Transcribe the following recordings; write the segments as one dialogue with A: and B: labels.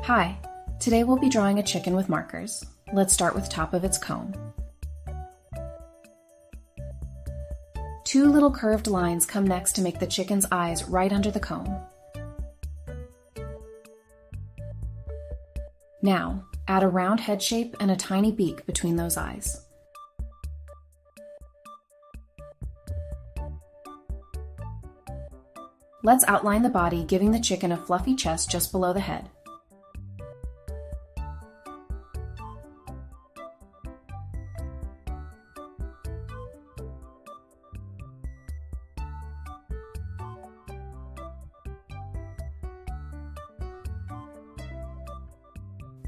A: Hi, today we'll be drawing a chicken with markers. Let's start with top of its comb. Two little curved lines come next to make the chicken's eyes right under the comb. Now, add a round head shape and a tiny beak between those eyes. Let's outline the body, giving the chicken a fluffy chest just below the head.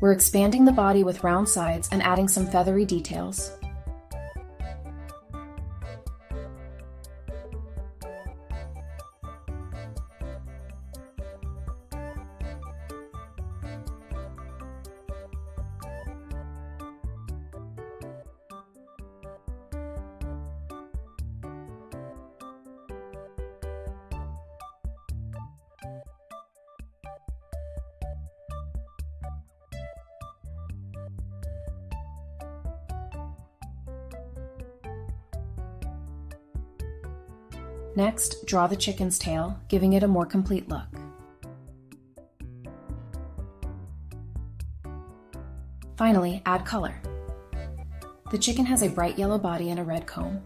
A: We're expanding the body with round sides and adding some feathery details. Next, draw the chicken's tail, giving it a more complete look. Finally, add color. The chicken has a bright yellow body and a red comb.